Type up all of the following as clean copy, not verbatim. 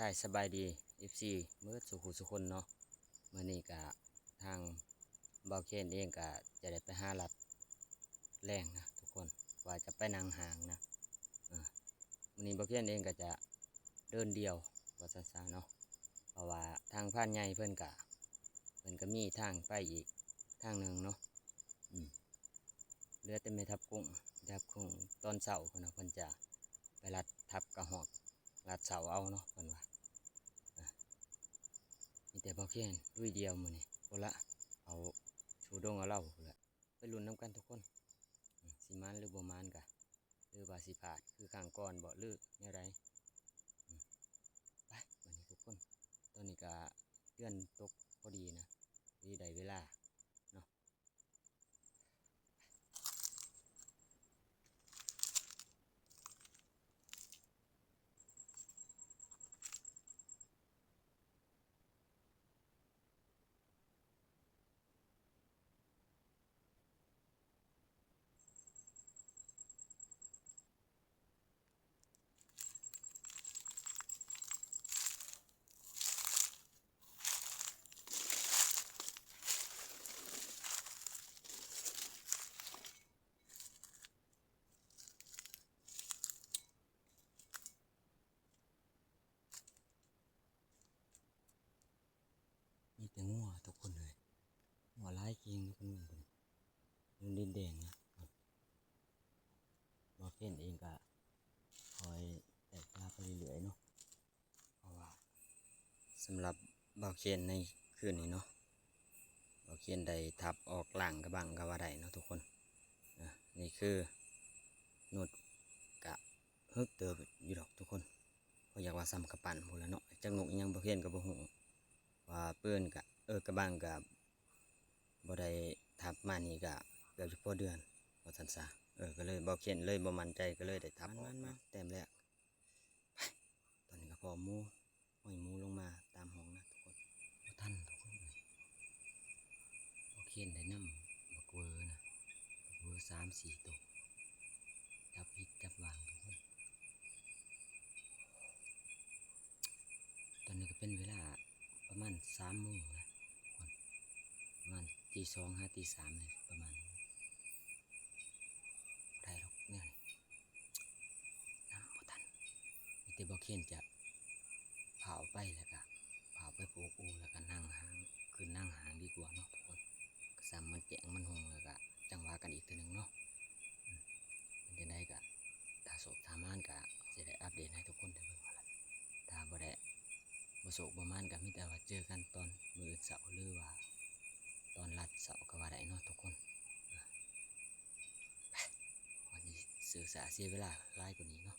ถ่ายสบายดี FC เมื่อสุขุสุคนเนาะเมื่อนี้กะทางเบาเคนเองกะจะได้ไปหาลัดแรงนะทุกคนว่าจะไปนางหางนะวันนี้เบาเคนเองก็จะเดินเดียวว่าซะเนาะเพราะว่าทางผ่านใหญ่เพิ่นก็มีทางไปอีกทางหนึ่งเนาะเหลือแต่ไม่ทับกุ้งตอนเสาร์เพิ่นจะไปลัดทับกระหอกลัดเสาเอาเนาะเพิ่นว่า มีแต่บ่เขียนลุยเดียวมื้อนี้พุ่นละเอาชูดงเอาเหล้าพุ่นละไปลุ้นน้ำกันทุกคนสิมานหรือบ่มานกะหรือว่าสิพลาดคือข้างก่อนบ่หรือแนวใดไปวันนี้ทุกคนตอนนี้ก็เดือนตกพอดีนะดีได้เวลาเนาะมีแต่งัวทุกคนเลยงัวหลายเกียงทุกคนเบิ่งเพิ่นดินแดงนะบ่เขียนเองก็คอยแตกตาไปเรื่อยๆเนาะเพราะว่าสำหรับบ่เขียนในคืนนี้เนาะ เราเขียนใดทับออกหลังกระบังกระว่าใดเนาะทุกคนนี่คือนุดกะฮึกเติบอยู่ดอกทุกคนเพราะอยากว่าซ้ำกระปั่นพูดแล้วเนาะจังหนุกยังบ่เขียนกับบ่หูว่าเปื้อนกะกระบังกับบ่ได้ทับมานี่กะเกือบจะพอเดือนว่าซั่นซะก็เลยบ่เขียนเลยบ่มั่นใจก็เลยได้ทับมันแต้มแรกไปตอนนี้ก็พอหมูห้อยหมูลงมาตามห้องนะทุกคนบ่ทันทุกคนเลย เขียนได้นำบักเวอร์นะบักเวอร์3-4ตัวจับผิดจับวางทุกคนตอนนี้ก็เป็นเวลาประมาณ3 โมงนะทุกคนประมาณตี 2หาตี 3เลยประมาณได้หรอกเนี่ยน้ำบ่ทันมีแต่บ่เขียนจะเผาไปแล้วก็เผาไปโปกอูแล้วก็นั่งหางคือนั่งหางดีกว่าเนาะทุกคนก็ซ้ำมันแจงมันหงแล้วก็จังหวะกันอีกทีหนึ่งเนาะเป็นจังไดก็ถ้าโศกทามานก็จะได้อัปเดตให้ทุกคนได้เบิ่งว่าล่ะถ้าบ่ได้บ่โศกบ่มานก็มีแต่ว่าเจอกันตอนมื้อเสาร์หรือว่าตอนลัดเสาร์ก็ว่าได้เนาะทุกคนไปวันนี้สื่อสารเสียเวลาหลายกว่านี้เนาะ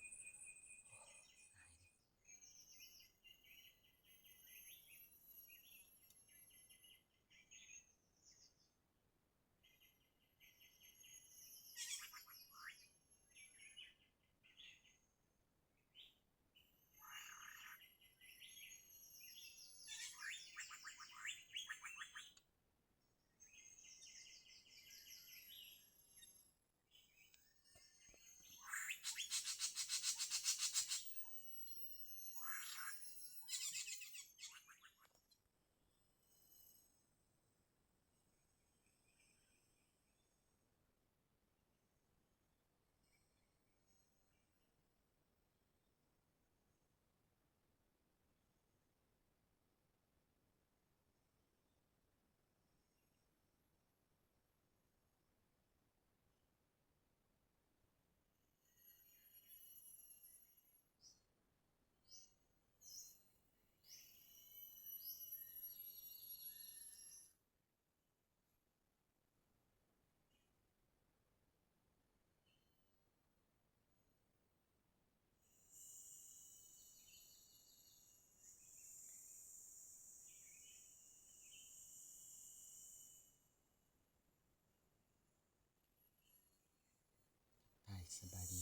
ได้สบายดี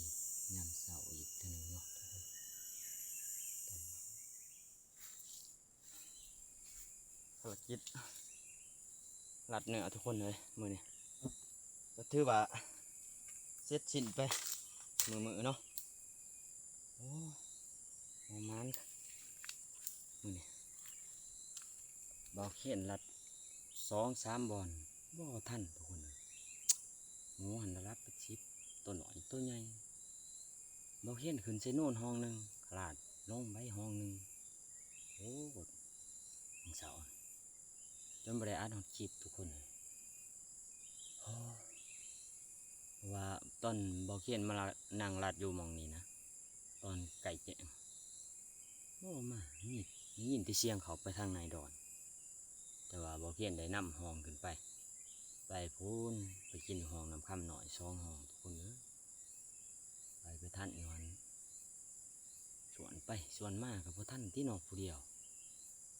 ยามเสาร์อีกเทื่อหนึงเนาะทุกคนภารกิจลัดเหนือทุกคนเลยมื้อนี้ก็ถือว่าเสร็จสิ้นไปมื้อเนาะโอ้บ่มาน เห็นลัด2-3บอนบ่ทันทุกคนเลยหมูหันลัดไปชิบตัวหน่อยตัวใหญ่บ่เห็นขึ้นใส่โน่นห้องหนึ่งขลาดลงไปห้องหนึ่งโอ้ของเสาจนบ่ได้อัดฮอดคลิปทุกคนเลยโอ้ว่าตอนบ่เขียนมานั่งลัดอยู่หมองนี้นะตอนไก่แจ้งโอ้มานี่ยินที่เสียงเขาไปทางในดอนแต่ว่าบ่เขียนได้นำห้องขึ้นไปพูนไปกินห้องน้ำค่ำหน่อย2ห้องทุกคนเด้อไปท่านอีวันสวนไปสวนมากกับพวกท่านที่นอกผู้เดียว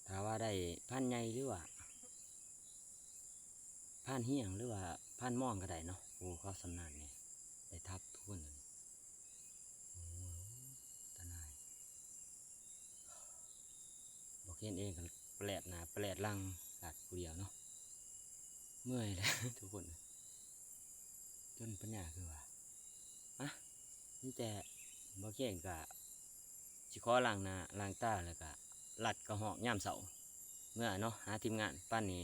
ถ้าว่าได้พันใหญ่หรือว่าพันเฮียงหรือว่าพันม่องก็ได้เนาะโอ้เขาสำนานเนี่ยได้ทับทุกคนเลยโอ้ตาหนายบอกเขียนเองกันแปลดหนาแปลดลังหลัดผู้เดียวเนาะเมื่อยแล้ว ทุกคนจนปัญญาคือว่าอะนี่แต่บอกเขียนกะสิขอล้างหน้าล้างตาแล้วก็ลัดกระหอกย่ามเสาเมื่อเนาะหาทีมงานป้านนี้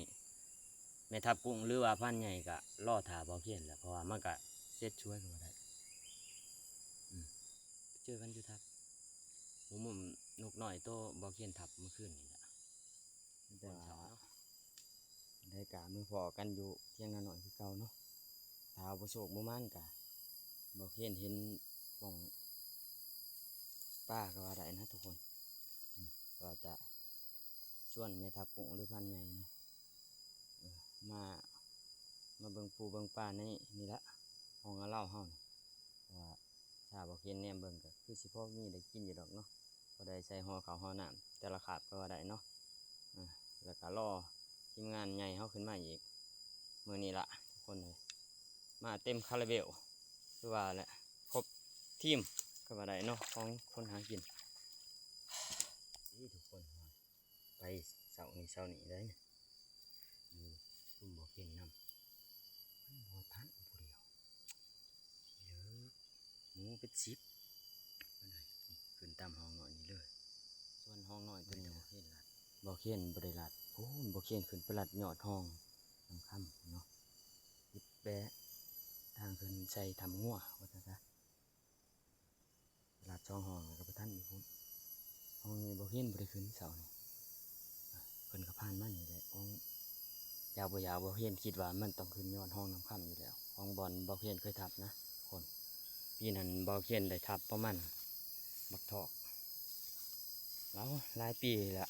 แม่ทับกุ้งหรือว่าพันใหญ่ก็ล่อถาบอกเขียนแหละเพราะว่ามันก็เซ็ตช่วยกันมาได้เจอกันอยู่ทับมุมนกหน่อยโตบอกเขียนทับเมื่อคืนนี่แหละแต่ว่าได้กะมือพอกันอยู่เที่ยงนาหน่อยคือเก่าเนาะถ้าประโชคบ่มันกะบอกเขียนเห็นป่องป้าก็ว่าได้นะทุกคนว่าจะส่วนแม่ทับกุ้งหรือพันใหญ่เนาะมาเบิ่งปูเบิ่งปลานี่ละห้องเล่าเฮาว่าชาบอกเห็นเนี่ยเบิ่งก็คือสิพ่อมีได้กินอยู่ดอกเนาะก็ได้ใส่ห่อข้าวห่อน้ำแต่ละขาบก็ว่าได้เนาะแล้วก็รอทีมงานใหญ่เฮาขึ้นมาอีกมื้อนี้ละทุกคนเลยมาเต็มคาราเบลคือว่าแหละครบทีมก็ว่าได้เนาะของคนหากินนี่ทุกคนไปเสาร์นี้เลยอยู่ตุ้มบอกเห็นน้ำมันบ่ทันผู้เดียวเยอะหมูเป็น10ขึ้นตามห้องหน่อยนี่เลยส่วนห้องหน่อยตัวนี้บ่เขียนลัดบ่เขียนบ่ได้ลัดโอ้บ่เขียนขึ้นไปลัดยอดห้องน้ำค่ำเนาะยิบแบะทางขึ้นใส่ทำงัวว่าจังซะลัด2ห้องแล้วก็ไปท่านอีกพุ่นห้องนี้บ่เขียนบ่ได้ขึ้นเสานี่เพิ่นก็ผ่านมานี่แหละห้องยาวบ่เขียนคิดว่ามันต้องขึ้นยอดห้องน้ำค่ำอยู่แล้วห้องบอลบ่เขียนเคยทับนะคนปีนั้นบ่เขียนได้ทับประมาณบักทอกแล้วหลายปีละ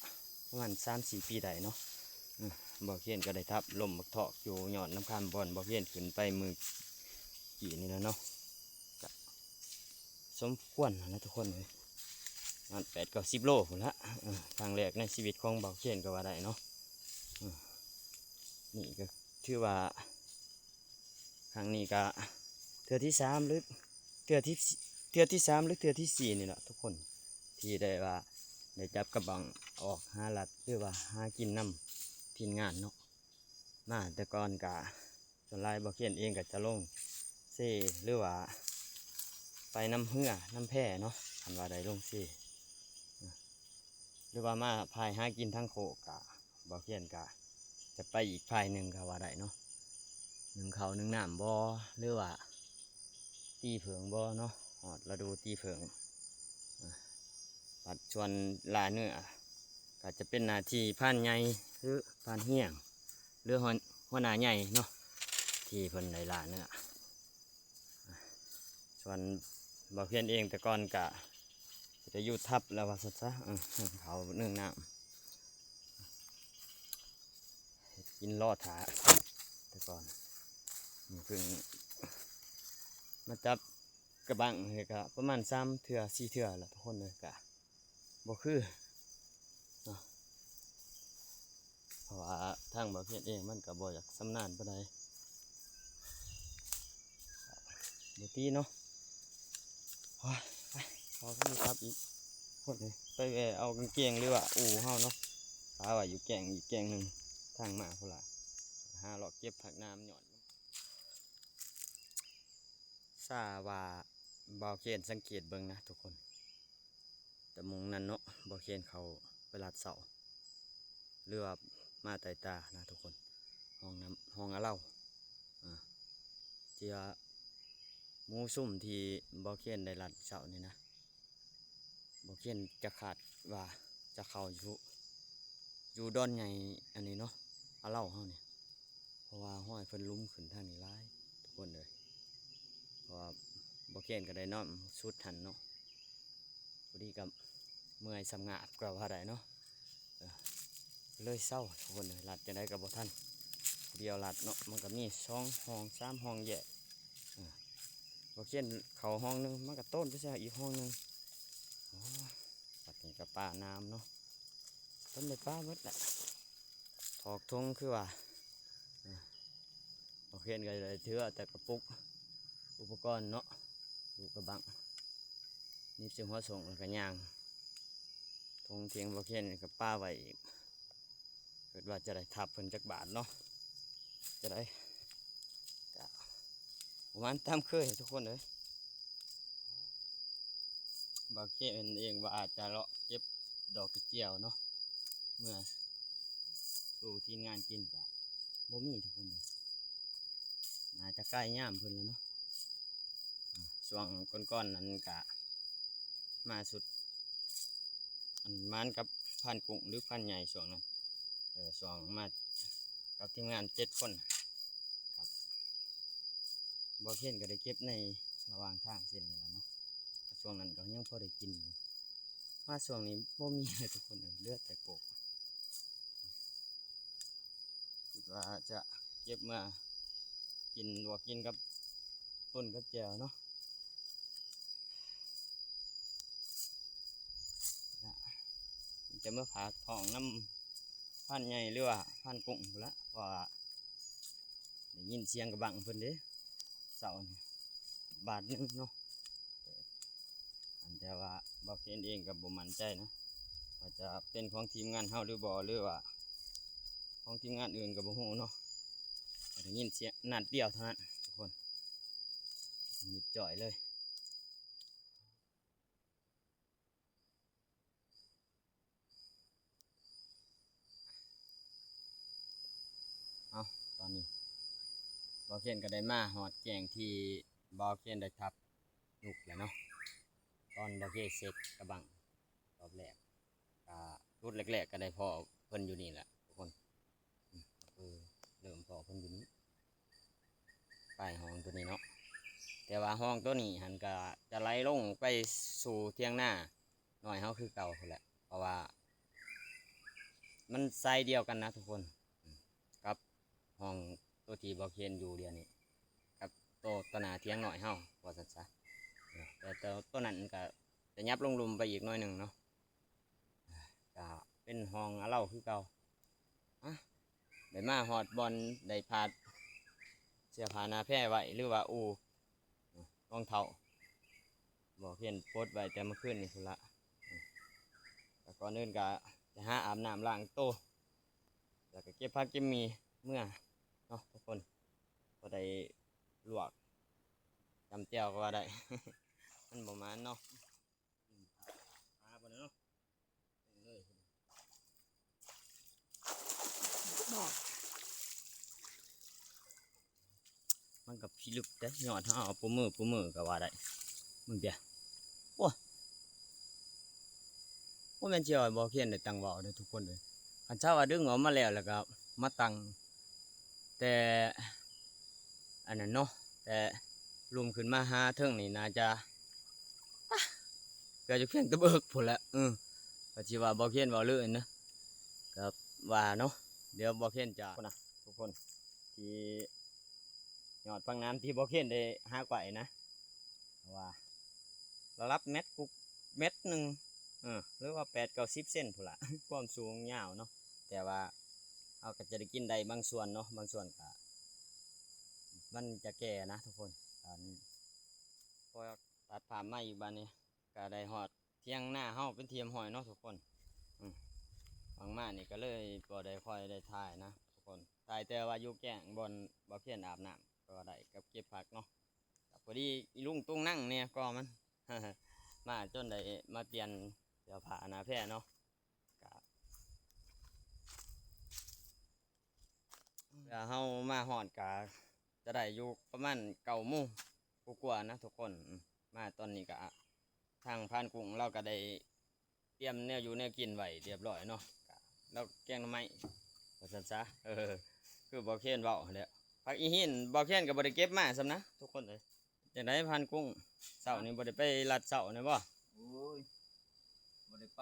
ประมาณ3-4 ปีได้เนาะบ่เขียนก็ได้ทับลมบักทอกอยู่ยอดน้ำคำบอลบ่เขียนขึ้นไปมือกี่นี่แล้วเนาะสมควรนะทุกคนเลยมัน8-10 โลพุ่นละทางแรกในชีวิตของบ่เขียนก็ว่าได้เนาะนี่ก็ถือว่าครั้งนี้ก็เทือที่3หรือเทือที่3หรือเทือที่4นี่แหละทุกคนที่ได้ว่าได้จับกระบังออกหาลัดหรือว่าหากินน้ำทีมงานเนาะมาแต่ก่อนกะส่วนลายบ่เขียนเองก็จะลงเซ่หรือว่าไปน้ำเหือน้ำแพร่เนาะทันว่าได้ลงเซ่หรือว่ามาพายหากินทั้งโคกะบ่เขียนกะจะไปอีกพายหนึ่งก็ว่าได้เนาะ1เขา1น้ำบ่หรือว่าตีเผิงบ่เนาะหอดฤดูตีเผิงปัดชวนลาเนื้อก็จะเป็นหน้าที่ผ่านใหญ่หรือผ่านเหี้ยงหรือหัวหน้าใหญ่เนาะที่เพิ่นได้ลาเนื้อส่วนบ่เพียนเองแต่ก่อนกะจะอยู่ทับแล้วว่าซะเขาเนื่องน้ำกินล่อถาแต่ก่อนเพิ่งมาจับกระบังเลยกะประมาณ3 เทื่อ 4 เทื่อละทุกคนเลยกะบ่คือเนาะเพราะว่าทางบ่เพียนเองมันก็บ่อยากสำนานปานใดบ่ตีเนาะไปขอกันครับอีกคนเลยไปเอากางเกงหรือว่าอู่เฮาเนาะปลาไว้อยู่แกงอีกแกงหนึ่งทางมาพุ่นล่ะหาหลอกเก็บผักน้ำหย่อนซาว่าบ่เขียนสังเกตเบิ่งนะทุกคนแต่มุงนั้นเนาะบ่เขียนเขาไปลัดเสาหรือว่า มาไต่ตานะทุกคนห้องน้ำห้องอะเหล่าเจียหมูซุ่มที่บ่เขียนได้รัดเสานี่นะบ่เขียนจะขาดว่าจะเข้าอยู่ดอนใหญ่อันนี้เนาะอะเหล่าเฮาเนี่ยเพราะว่าห้อยเพิ่นลุ่มขึ้นทางนี้ร้ายทุกคนเลยเพราะว่าบ่เขียนก็ได้นอนสุดหันเนาะพอดีกับเมื่อยสำงาบก็ว่าได้เนาะเลยเศร้าทุกคนเลยรัดจะได้กับบ่ท่านเดียวรัดเนาะมันก็มี2 ห้อง 3 ห้องแยกบ่เขียนเขาห้องนึงมันก็ต้นไปใช่อีกห้องนึงปัดนี้กับป้าน้ำเนาะต้นในป้าเบิดแหละถอกทงคือว่าบ่เขียนก็เลยเถื่อแต่กระปุกอุปกรณ์เนาะอยู่กระบังนี่จึงหัวส่งแล้วก็ย่างทงเทียงบ่เขียนกับป้าไว้อีกเกิดว่าจะได้ทับเพิ่นจักบาทเนาะจะได้ประมาณตามเคยทุกคนเลยบ่เขียนเองว่าอาจจะเลาะเก็บดอกกระเจียวเนาะเมื่อสู่ทีมงานกินกะบ่มีทุกคนเลยน่าจะใกล้ย่ามเพิ่นแล้วเนาะช่วงก้อนๆนั้นกะมาสุดอันมันกับพันกุ้งหรือพันใหญ่ช่วงนั้นช่วงมากับทีมงาน7 คนครับบ่เขียนก็ได้เก็บในระหว่างทางเส้นนี่แหละเนาะช่วงนั้นก็ยังพอได้กินอยู่มาช่วงนี้บ่มีเลยทุกคนเลยเลือดแต่โกกคิดว่าจะเก็บมากินลวกกินกับต้นกับแจ่วเนาะจะเมื่อผ่าท้องน้ำพันใหญ่หรือว่าพันกุ้งพุ่นละเพราะว่าได้ยินเสียงกระบังเพิ่นเด้เสาเนี่ยบาทนึงเนาะแต่ว่าบ่เขียนเองกับบ่มั่นใจนะว่าจะเป็นของทีมงานเฮาหรือบ่หรือว่าของทีมงานอื่นกับบ่ฮู้เนาะได้ยินเสียงนัดเดียวเท่านั้นทุกคนมีจ่อยเลยเอาตอนนี้บ่เขียนก็ได้มาหอดแกงที่บ่เขียนได้ทับลูกแล้วเนาะตอนบ่เขียนเสร็จกระบังรอบแรกรุ่นแรกๆก็ได้พอเพิ่นอยู่นี่แหละทุกคนเริ่มพอเพิ่นอยู่นี้ปลายห้องตัวนี้เนาะแต่ว่าห้องตัวนี้หันก็จะไหลลงไปสู่เทียงหน้าหน่อยเฮาคือเก่าแหละเพราะว่ามันไซส์เดียวกันนะทุกคนกับห้องตัวที่บ่เขียนอยู่เดียวนี้กับตัวหน้าเทียงหน่อยเฮาว่าซั่นซะแต่ตัวนั้นก็จะยับลงลุมไปอีกหน่อยหนึ่งเนาะก็เป็นห้องอะเหล่าคือเก่าได้มาหอดบอลได้พาดเสื้อผ้าหนาแพร่ไว้หรือว่ารองเท้าบอกเพียนโพสไว้แต่เมื่อคืนนี่พุ่นละแต่ก่อนอื่นก็จะหาอาบน้ำล้างโต๊ะแล้วก็เก็บผักเก็บมีเมื่อเนาะทุกคนก็ได้ลวกจำแจ่วก็ว่าได้ มันประมาณเนาะปลาบ่เนาะมันกับพิลึกแต่ยอดเท้าปูมือก็ว่าได้มึงเดียวโอ้แม่นเจียวบ่เขียนได้ตังเว้าเด้อทุกคนเลยอันเช้าว่าดึงออกมาแล้วก็มาตังแต่อันนั้นเนาะแต่รวมขึ้นมาหาเทิงนี่น่าจะเกิดจะเพียงตะเบิกพุ่นละก็สิว่าบ่เขียนเว้าเลยนะก็ว่าเนาะเดี๋ยวบ่เขียนจะนะทุกคนที่ยอดฟังน้ำที่บ่เขียนได้หาไว้นะว่าระดับเม็ดหนึ่งหรือว่า8-90 เซนพุ่นละความสูงยาวเนาะแต่ว่าเราก็จะได้กินได้บางส่วนเนาะบางส่วนก็มันจะแก่นะทุกคนตอนนี้พอตัดผ่านมาอีกบ้านนี้ก็ได้หอดเที่ยงหน้าเฮาเป็นเทียมหอยเนาะทุกคนบางมานี่ก็เลยบ่ได้ค่อยได้ถ่ายนะทุกคนถ่ายแต่ว่าอยู่แก่งบนบ่เพียนอาบน้ำก็ได้กับเก็บผักเนาะพอดีอีลุงตุ้งนั่งเนี่ยก็มัน มาจนได้มาเปลี่ยนเสื้อผ้าหน้าแพร่เนาะ แล้วเฮามาฮอดก็จะได้อยู่ประมาณ9 โมงกว่าๆนะทุกคนมาตอนนี้ก็ทางพานกุ้งเราก็ได้เตรียมแนวอยู่แนวกินไว้เรียบร้อยเนาะก็แล้วแกงหน่อไม้ว่าซั่นซะคือบ่เคนเว้าแหล้วผักอีหินบ่เคนก็บ่ได้เก็บมาซำนะทุกคนเอ้ยจังไดพานกุ้งเช้านี้บ่ได้ไปลัดเช้านี่บ่ โอ้ยบ่ได้ไป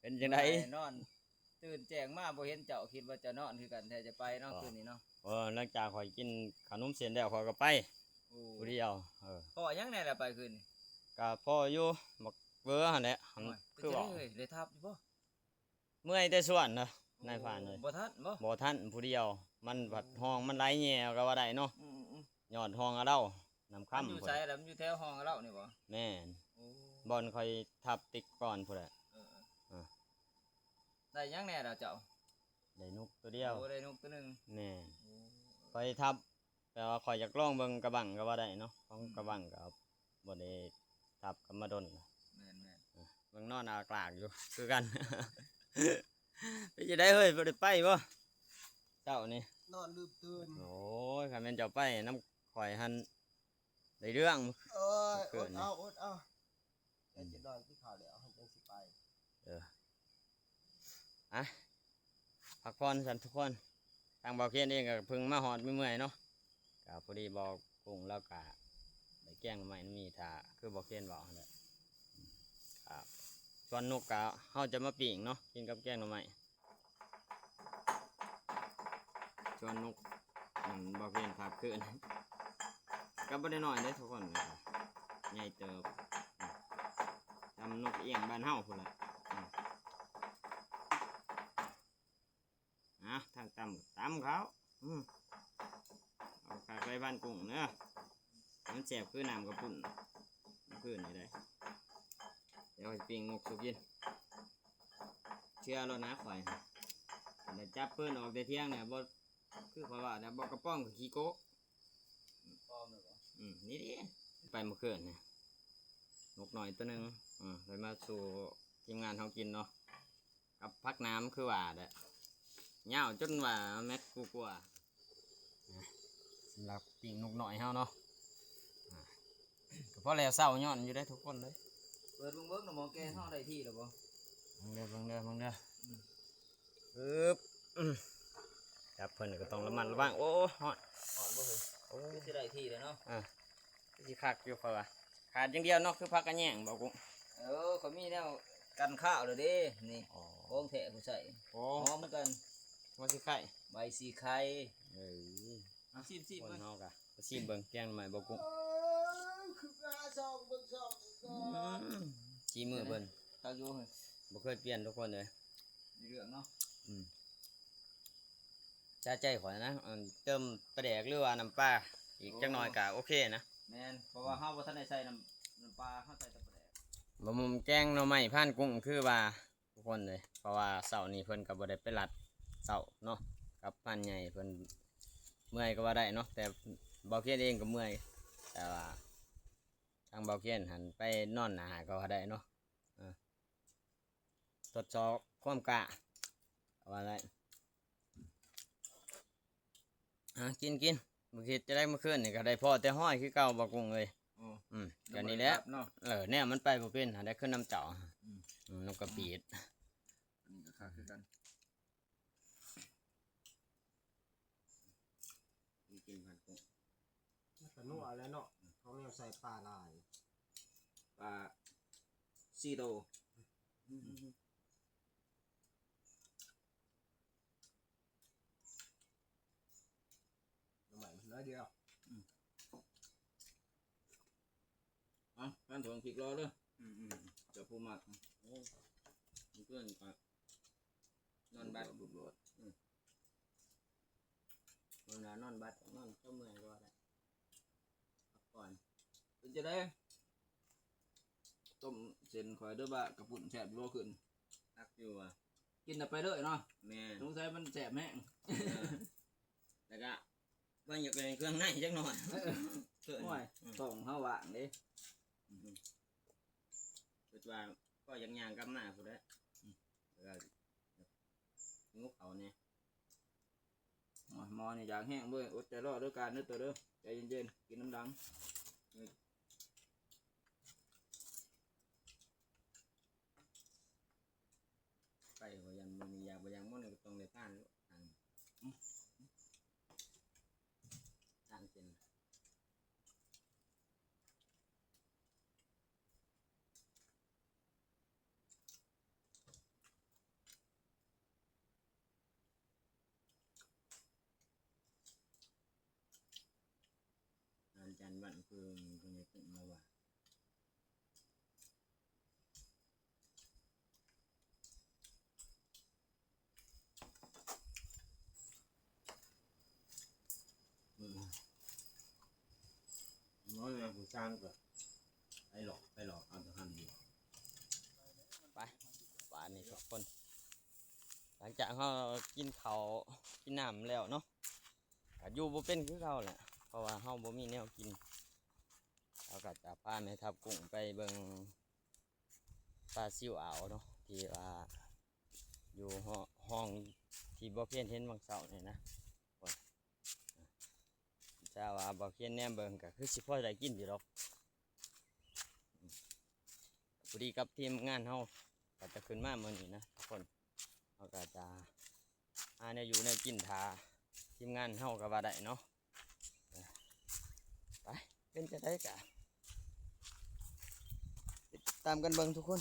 เป็นจังได นอนตื่นแจ้งมาบ่เห็นเจ้าคิดว่าจะนอนคือกันแท้จะไปเนาะคืนนี้เนาะ หลังจากข่อยกินขนมเส้นแล้วข่อยก็ไป โอ้ ผู้เดียวพ่อยังแน่ล่ะไปคืนนี้ ก็พออยู่บักเบอหั่นแหละหั่น โอ้ย คือบอก เอ้ยได้ทับอยู่บ่ เมื่อยแต่ส่วนเนาะนายผ่านเลย บ่ทันบ่ บ่ทันผู้เดียว มันผัดห้องมันไหลแย่ก็ว่าได้เนาะ อืม ยอดห้องเอาเด้าน้ำ ๆมัน ค่ำ อยู่ พุ่น ไสล่ะมันอยู่แถวห้องเรานี่บ่ แม่น โอ้ บอลข่อยทับติ๊กก่อนพุ่นแหละ เออ อ่า ได้ยังแน่ล่ะเจ้า ได้นกตัวเดียว โอ้ได้นกตัวหนึง แม่น โอ้ ข่อยทับแต่ว่าข่อยอยากลองเบิ่งกระบังก็ว่าได้เนาะของกระบังก็บ่ได้ทับกันมาดน แม่น เบิ่งนอนอากลากอยู่คือกัน ไปจะได้เฮ้ยบ่ได้ไปบ่เจ้านี่ นอนลืมตื่น โอ้ยคันแม่นเจ้าไปน้ำข่อยหันได้เรื่อง เอ้ย เกิ อ ด ด นี่ เอาอดเอาแต่จะนอนที่เขาแล้วหันจังสิไป พักผ่อนสันทุกคนทางบ่าวเคียนเองก็เพิ่งมาฮอดเมื่อยๆเนาะก็พอดีบอกกุ้งแล้วก็ได้แกล้งใหม่มีท่าคือบ่าวเคียนบอกนั่นแหละครับส่วนนกก็เฮาจะมาปิ้งเนาะกินกับแกงหน่อไม้ส่วนนกบ่าวเคียนภาพคืน ก็บ่ได้น้อยเด้ทุกคนใหญ่เติบทำนกเอี้ยงบ้านเฮาพุ่นล่ะทางตำเขาเอาขาไปบ้านกุ้งเนอะมันแสบคือน้ำกระปุ่นพื้นนี่ได้เดี๋ยวปิ้งนกสุกินเชื่อแล้วนะข่อยเดี๋ยวจับเพิ่นออกแต่เที่ยงเนี่ยบ่คือข่อยว่าเนี่ยบ่กระป้องกับขี้โกะ พร้อมแล้วบ่ นี่ดิไปเมื่อคืนเนี่ยนกหน่อยตัวหนึงเลยมาสู่ทีมงานเขากินเนาะกับพักน้ำคือว่าเด้อเหงาจนว่าแม็ดกลัวสำหรับปิ้งนกหน่อยเฮาเนาะก็พอแล้วเศร้าย้อนอยู่ได้ทุกคนเลย เปิดเบิ่งๆน่ะหมอแกเฮาได้ที่แล้วบ่ มึงเด้อปึ๊บจับเพิ่นก็ต้องระมัดระวังโอ้ฮอด อ่อนบ่เฮ้ย โอ้ คือสิได้ที่แล้วเนาะ สิคักอยู่เพราะว่าขาดอย่างเดียวเนาะคือพักกันแย่งบอกกู เขามีแนวกันข้าวเลยเด้นี่ อ๋อ ของแท้กูใส่ โอ้ หอมเหมือนกัน มาสิไข่ ใบสีไข่ เอ้ย ซิม คน มัน เฮากะก็ชิมเบิ่งแกงใหม่บอกกู เอ้ยคือหาซองเบิ่งซองก่อน ชีมือเบิ่น ตาอยู่เฮ้ย บ่เคยเปลี่ยนทุกคนเลย มีเรื่องเนาะ จ้าใจข่อยนะเติมปลาแดกหรือว่าน้ำปลาอีกจักหน่อยก็โอเคนะ แม่นเพราะว่าเฮาบ่ทันได้ใส่น้ำปลาเฮาใส่แต่ปลาแดก บ่มุมแกงหน่อไม้ผ่านกุ้งคือว่าทุกคนเลยเพราะว่าเสาร์นี้เพิ่นก็บ่ได้ไปรัดเสาเนาะกับพันใหญ่เพิ่นเมื่อยก็ว่าได้เนาะแต่เบาเคียนเองก็เมื่อยแต่ว่าทางเบาเคียนหันไปนอนหนาก็ว่าได้เนาะทดสอบความกล้าว่าได้กินเมื่อกี้จะได้เมื่อคืนนี่ก็ได้พอแต่ห้อยคือเก่าบ่กุ้งเลย โอ้ กันนี่แหละ เนาะ เนี่ยมันไปบ่เป็นหาได้ขึ้นน้ำเจ้านกกระปีด อันนี้ก็ค่าคือกัน กินพันกุ้ง มันก็นัวแล้วเนาะเขาไม่เอาใส่ปลาลาย ปลาซีโต ทำไมน้อยเดียว อ่ะการถ่วงพริกรอเด้อเจ้าผู้มัก โอ้เพื่อนก็นอนบัด บุบรวด มันว่านอนบัดนอนเจ้าเมื่อยก็ได้พักก่อน เป็นจะได้ต้มเส้นข่อยเด้อบ่ากระปุ่นแซ่บโลขึ้น พักอยู่อ่ะ กินแต่ไปเด้อเนาะ แม่ สงสัยมันแซ่บแห้ง แล้วก็เพิ่นอยากเป็นเครื่องในจักหน่อยเกิน โอ้ยต้องเฮาว่างเด้ คิดว่าก็ยังย่างกลับมาพุ่นแหละแล้วก็งุกเขาเนี่ย หมอนี่อยากแห้งเว้ยอดใจรอเด้อการเด้อตัวเด้อใจเย็นๆกินน้ำดังไปบ่ยันมันอยากบ่ยังมันก็ต้องได้ต้านทางต้านเป็นอาจารย์วันคือคนนี้เป็นมาว่า น้อยเลยผู้สร้างก็ไปหลอกเอาแต่หันดีไปป่านนี้ทุกคน หลังจากเรากินข้าวกินน้ำแล้วเนาะก็อยู่บ่เป็นคือเขาแหละเพราะว่าเราบ่มีแนวกินเราก็จะพาแม่ทับกุ้งไปเบิ่งปลาซิวอ่าวเนาะที่ว่าอยู่ห้องที่บ่เพี้ยนเห็นบางเสาเนี่ยนะถ้าว่าบ่เพี้ยนแนมเบิ่งก็คือสิพอได้กินอยู่ดอกพอดีกับทีมงานเฮาก็จะขึ้นมามื้อนี้นะทุกคนเราก็จะเนี่ยอยู่ในกินทาทีมงานเฮากับว่าได้เนาะไปเป็นจะได้กะติดตามกันเบิ่งทุกคน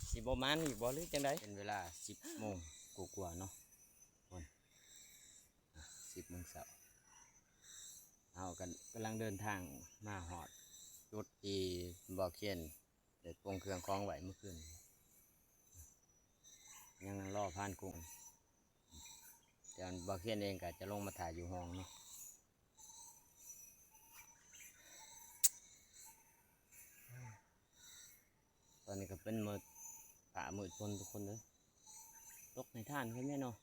สิบมันอีกบ่หรือจังไดเป็นเวลา10 โมงกว่าๆเนาะคน10 โมงเช้าเฮากันกำลังเดินทางมาฮอดจุดที่บ่อเขียนได้ปรุงเครื่องของไว้เมื่อคืนยังรอผ่านกุ้งเดี๋ยวบ่อเขียนเองก็จะลงมาถ่ายอยู่ห้องเนาะตอนนี้ก็เป็นมืดผ่ามืดคนทุกคนเลยตกในท่านเพิ่นแม่เนาะ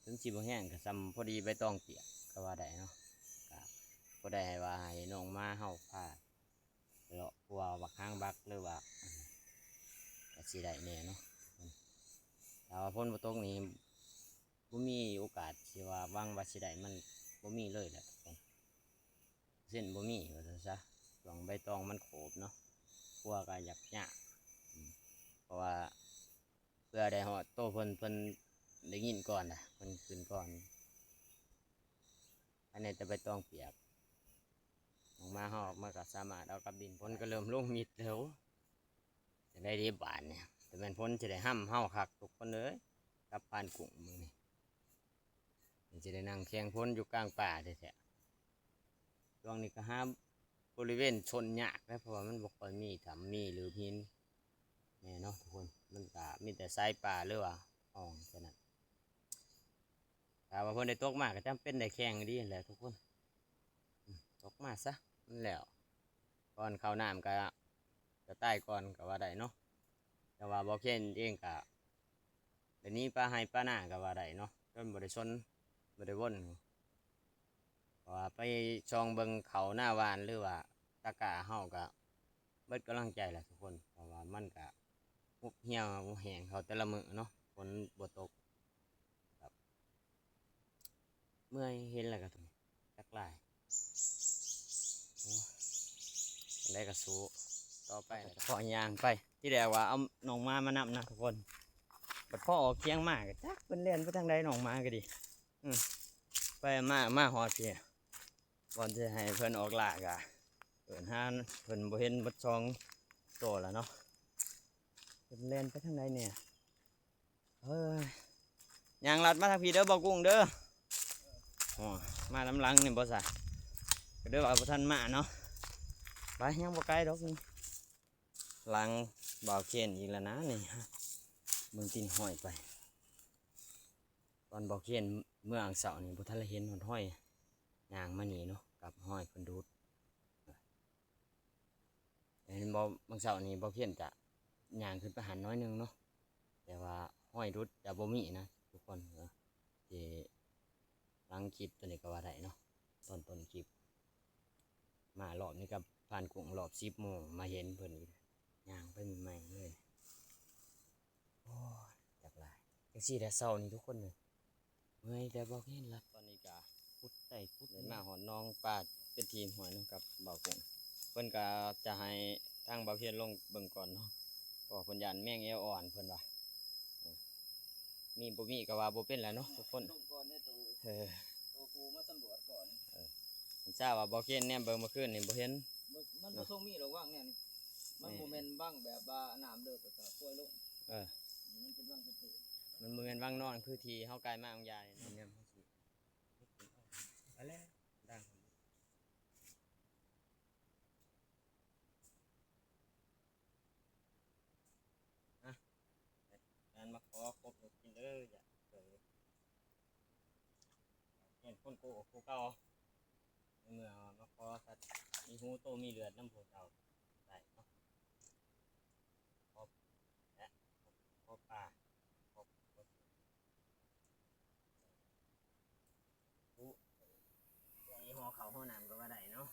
ถึงสิบ่แห้งก็ซ้ำพอดีใบตองเปียกก็ว่าได้เนาะก็ได้ให้ว่าให้น้องมาเฮาพาเลาะว่าบักหางบักหรือว่าก็สิได้แน่เนาะแต่ว่าพ้นบ่ตกนี่บ่มีโอกาสที่ว่าหวังว่าสิได้มันบ่มีเลยแหละทุกคนเส้นบ่มีว่าซั่นซะช่วงใบตองมันโขบเนาะกลัวก็อยากยากเพราะว่าเพื่อได้ฮอดโตเพิ่นได้ยินก่อนนะเพิ่นขึ้นก่อนอันนี้จะใบตองเปียกออกมาเฮาออกมาก็สามารถเอากับดินพ้นก็เริ่มลงมิดแล้วจะได้รีบบานเนี่ยแต่แม่นพ้นจะได้ห้ำเฮาคักทุกคนเลยกับปานกุ้งมือนี่จะได้นั่งแข่งพ้นอยู่กลางป่าแท้ๆช่วงนี้ก็ห้ามบริเวณชนยากนะเพราะว่ามันบ่ค่อยมีถ้ามีหรือหินแน่เนาะทุกคนมันก็มีแต่สายป่าหรือว่าอ่องแค่นั้นถ้าว่าเพิ่นได้ตกมากก็จำเป็นได้แข่งดีแหละทุกคนตกมาซะนั่นแหล้วก่อนเข้าน้ำก็ใต้ก่อนก็ว่าได้เนาะแต่ว่าบ่เข่นเองก็เดี๋ยวนี้ปลาให้ปลาหน้าก็ว่าได้เนาะจนบ่ได้ชนบ่ได้วนเพราะว่าไปช่องเบิ่งเขาหน้าวานหรือว่าตะกะเฮาก็เบิดกำลังใจแหละทุกคนเพราะว่ามันก็หุบเหี่ยวแห้งเขาแต่ละมื้อเนาะฝนบ่ตกครับเมื่อยเห็นแล้วก็จักลายได้ก็สู้ต่อไปขอย่างไปที่แรกว่าเอาหนองมานำนะทุกคนบัดพ่อออกเคียงมากจักเป็นเล่นไปทางใดหนองมาก็ดีไปมาฮอดพี่ก่อนจะให้เพิ่นออกลากะเพิ่นหาเพิ่นบ่เห็นบัดซองโตแล้วเนาะเป็นเล่นไปทางใดเนี่ยเฮ้ยยางลัดมาทางพี่เด้อบ่กุ้งเด้ออ๋อมาลำลังนี่บ่ซะก็เด้อว่าบ่ทันมาเนาะไปยังบ่ไกลดอกนี่หลังบ่าวเคนอีกแล้วนะนี่เบิ่งตีนห้อยไปตอนบ่าวเคนเมื่ออังเสาร์นี่บ่ทันได้เห็นหอดห้อยยางมานี่เนาะกับห้อยเพิ่นดูดเห็นบ่บางเสาร์นี่บ่าวเคนจะย่างขึ้นไปหันน้อยนึงเนาะแต่ว่าห้อยรุดจะบ่มีนะทุกคนที่หลังคลิปตัวนี้ก็ว่าได้เนาะต้นคลิปมารอบนี้กับผ่านกุ้งรอบ10 โมงมาเห็นเพิ่นอีกย่างไปใหม่ๆเลยโอ้ยจักหลาย สิแต่เช้านี่ทุกคนเลยเมื่อยแต่บ่เห็นละตอนนี้ก็พุดได้พุดได้มาหอนน้องปลาเป็นทีมหอยเนาะกับเบากงเพิ่นก็จะให้ทางเบาเพียนลงเบิ่งก่อนเนาะเพราะว่าเพิ่นย่านแมงเอวอ่อนเพิ่นว่ามีบ่มีก็ว่าบ่เป็นแหล้วเนาะทุกคน ลงก่อนได้ตัว เออ ตัวครูมาสำรวจก่อน ผมทราบว่าเบาเพียนเนี่ยเบิ่งเมื่อคืนนี่บ่เห็น มันบ่ทรงมีหรอกว่างเนี่ยนี่มันบ่แม่นบ้างแบบว่าน้ำเลิกแล้วก็ป่วยลง เออ มันเป็นบ้างตื่น มันบ่แม่นว่างนอนคือที่เฮาไกลมาของยายนี่เนี่ยมันสิอะไรดังอ่ะงั้นมาขอครบกินเด้ออย่าเผลอเห็นคนโกหกกูเก่าในเมื่อมาขอสัตว์มีหูโตมีเลือดน้ำผู้เก่าได้เนาะครบและครบป่าครบผู้ยี่ห้อเขาห้อน้ำก็ว่าได้เนาะ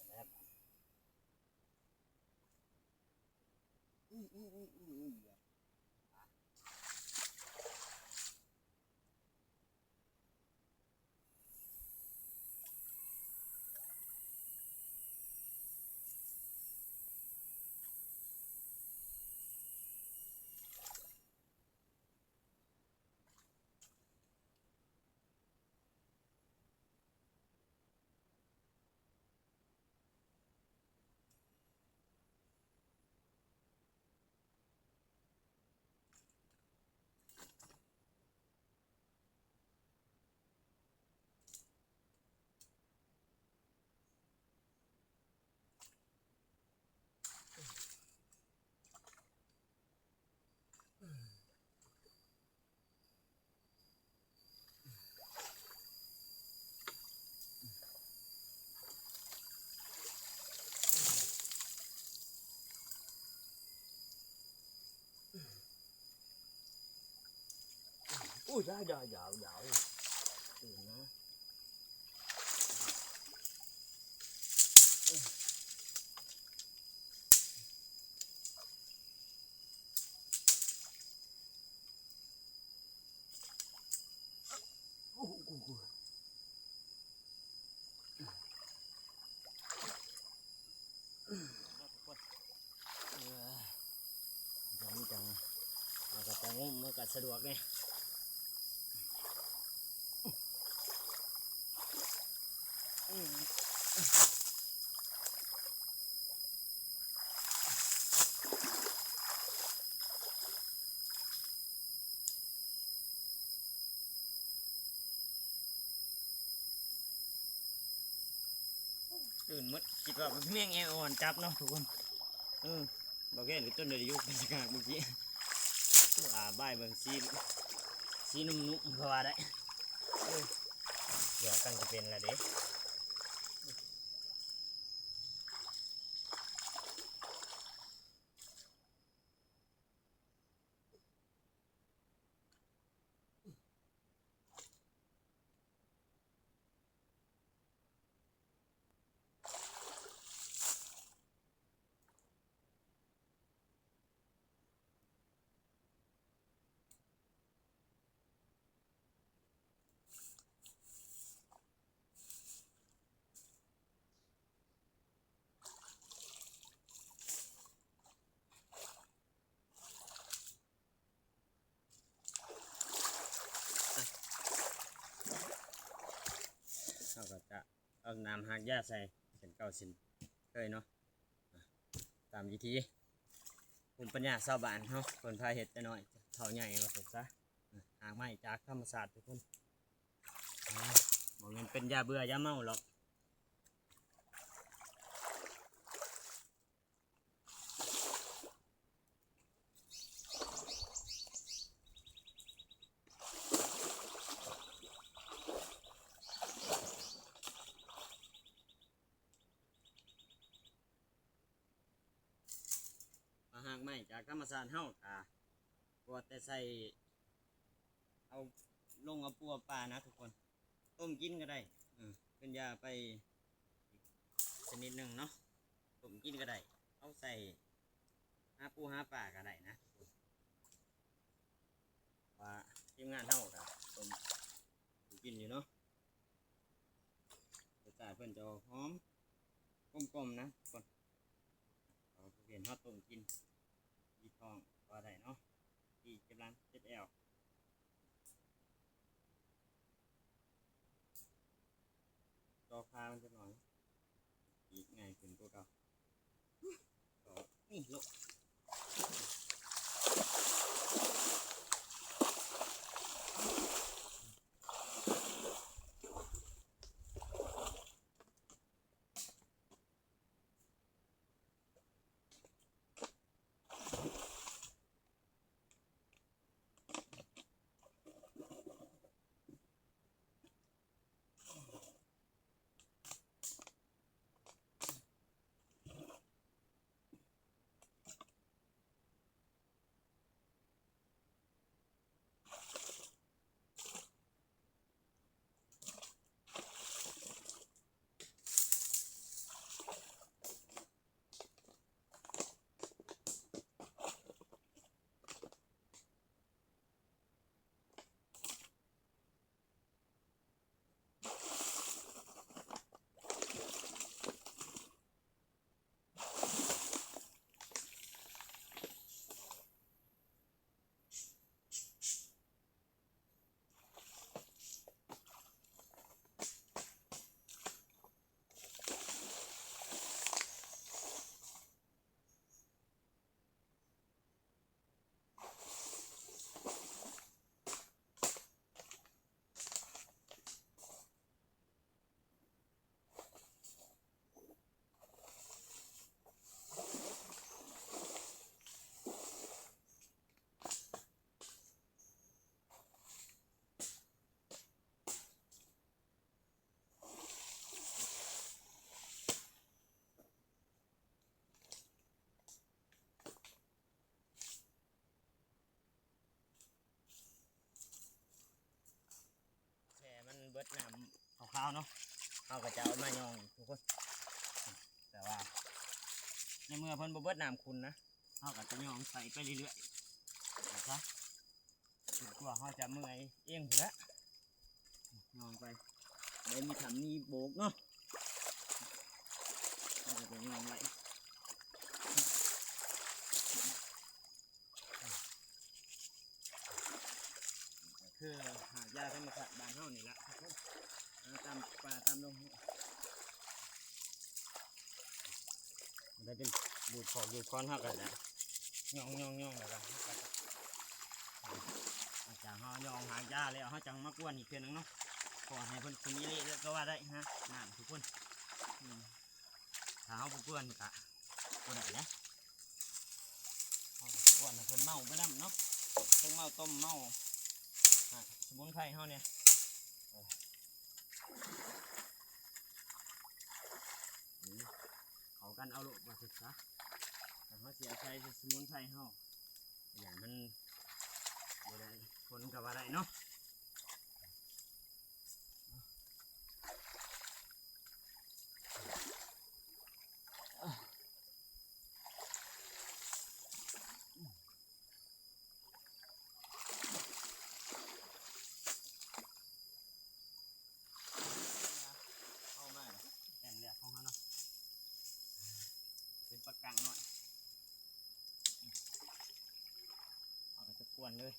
แบบ อุ้ยยาวตื่นนะจังจังมันก็จะงุ่มมันก็สะดวกเนี่ยตื่นมดคิดว่ามันเมี่ยงแอวอ่อนจับเนาะทุกคนบอกแค่หรือต้นเดือดยุบเป็นสกัดเมื่อกี้ตัวบ่ายเบิ่งสีนุ่มๆก็ว่าได้เดี๋ยวกันจะเป็นละเด้ เขาก็จะเอาน้ำหักหญ้าใส่เป็นเก้าสินเคยเนาะตามวิธีภูมิปัญญาชาวบ้านเขาคนพาเห็ดแต่น้อยเท่าใหญ่มาสุดซะหางไม้จากธรรมศาสตร์ทุกคนบอกเงินเป็นยาเบื่อยาเมาหรอกหางไม้จากธรรมศาสตร์เฮาปวดแต่ใส่เอาลงเอาปัวปลานะทุกคนต้มกินก็ได้เป็นยาไปชนิดหนึ่งเนาะ ต้มกินก็ได้เอาใส่หาปูหาปลาก็ได้นะว่าทีมงานเฮาก็ต้มกินอยู่เนาะรสชาติเพิ่นจะหอมกลมๆนะก่อนเอาเปลี่ยนเฮาต้มกินยีทองก็ได้เนาะที่กำลังเจ็ดแอลต่อพามันจะหน่อยอีกง่ายขึ้นกว่าเก่าต่อนี่ลูกแช่มันเบิดน้ำขาวๆเนาะเอาก็จะเอามายองทุกคนแต่ว่าในเมื่อเพิ่นบ่เบิดน้ำคุณนะเอาก็จะยองใส่ไปเรื่อยๆนะคะจนกว่าเขาจะเมื่อยเองพุ่นละยองไปได้มีทำนี่โบกเนาะเราก็จะยองไว้คือหากยาธรรมชาติบ้านเฮานี่ละทุกคนตามป่าตามดงมันได้เป็นดูดของดูดค้อนเฮากันนะย่องแล้วกันอาจารย์เฮาย่องหายาแล้วเฮาจังมากวนอีกเทื่อนึงเนาะขอให้เพิ่นคนนี้เลยก็ว่าได้ฮะนั่นทุกคนถ้าเฮาบ่กวนก็บ่ได้นะเฮาก็กวนให้เพิ่นเมาไปนำเนาะเพิ่นเมาต้มเมาสมุนไพรเฮาเนี่ยเขากันเอาลูกมาศึกษาแต่เขาเสียใจสมุนไพรเฮาอย่างมันบ่ได้ผลกับอะไรเนาะเอามาแอนแหลกของเขาเนาะเป็นปากกังหน่อยเอาไปตะกวนเลย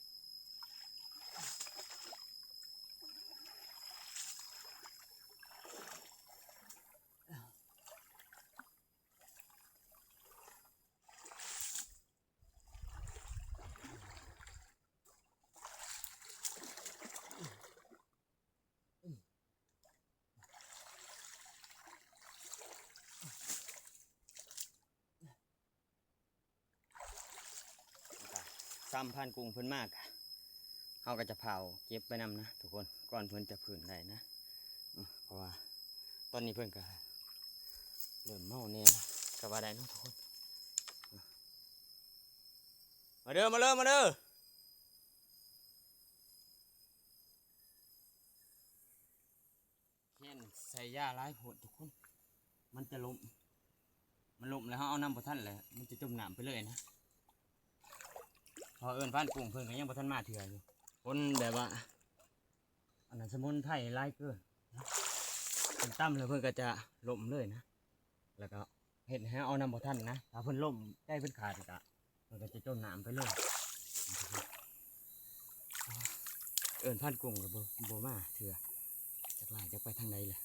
3,000กุ้งเพิ่นมากเขาก็จะเผาเก็บไปนำนะทุกคนก่อนเพิ่นจะผืนได้นะเพราะว่าตอนนี้เพิ่นก็เริ่มเมาเนี่ยก็ว่าได้เนาะทุกคนมาเด้อเห็นใส่ยาหลายโหดทุกคนมันจะล้ม มันล่มแล้วเขาเอาน้ำบ่ทันเลยมันจะจมน้ำไปเลยนะพอเอิ้นพันกุ้งเพิ่นก็ยังบ่ทันมาเถื่ออยู่คนแบบว่าอันนั้นสมุนไพรหลายเกินนะเพิ่นตั้มแล้วเพิ่นก็จะล่มเลยนะแล้วก็เฮ็ดให้เอาน้ำบ่ทันนะถ้าเพิ่นล่มใกล้เพิ่นขาดก็มันก็จะจมน้ำไปเลยเอิ้นพันกุ้งก็บ่มาเถื่อจักหลายจะไปทางใดล่ะ